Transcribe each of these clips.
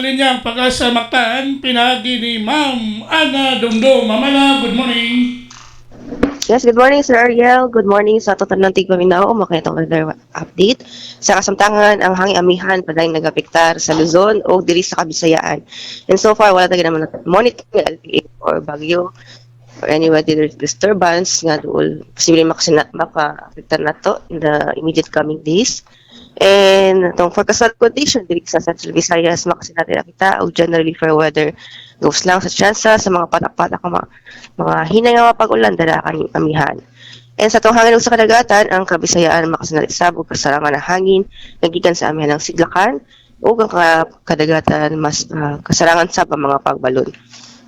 linyang Pag-asa Mactan, pinagi ni Ma'am Ana Dumdum. Ma'am Ana, good morning. Yes, good morning Sir Ariel. Good morning sa total ng Tigpaminaw. Makitong weather update. Sa kasamtangan, ang hangin amihan paday nagapektar sa Luzon o diri sa Kabisayaan. And so far, wala tayo naman monitor LPA or bagyo or any weather disturbance nga doon posibleng maka-apektar na to in the immediate coming days. And itong forecast condition diri sa Central Visayas makasinati kita o generally fair weather goes lang sa tsansa sa mga patak-patak mga hinay nga pag-ulan dala kaning amihan. And sa itong hangin sa kadagatan, ang Kabisayaan makasinalisab o kasarangan ng hangin nagikan sa amihan ng Sidlakan o ang kadagatan mas kasarangan sa mga pagbalon.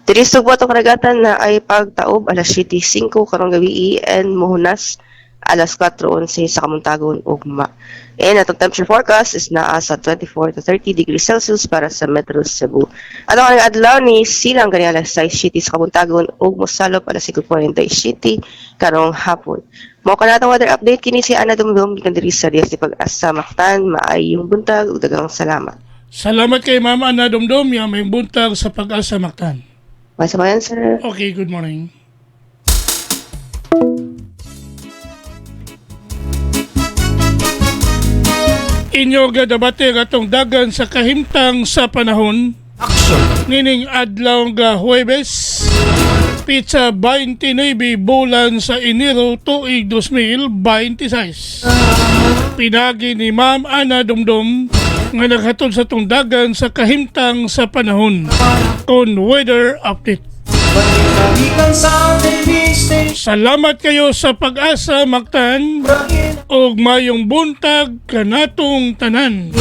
Diri sa buwat ang kadagatan na ay pagtaob alas 7:05 karong gabi and muhunas alas 4:11 sa Kamuntagon ugma. And atong temperature forecast is naa sa 24 to 30 degrees Celsius para sa Metro Cebu. At ang adlaw ni silang gani alas 6:00 sa Kamuntagon ug mosalop alas 5:47 karong hapon. Mao kana atong weather update kini si Ana Dumdum gikan diri sa Dias di Pag-asa Mactan. Maayong buntag ug daghang salamat. Salamat kay Ma'am Ana Dumdum, yung may buntag sa Pag-asa Mactan. May samayan sir. Okay, good morning. Inyo gadabate atong dagan sa kahimtang sa panahon. Nining adlaw nga Huwebes, pizza 29 bulan sa Enero tuig 2026. Pinagi ni Ma'am Ana Dumdum nga naghatod sa tong dagan sa kahimtang sa panahon on weather update. Salamat kayo sa Pag-asa Mactan ug mayong buntag kanatong tanan.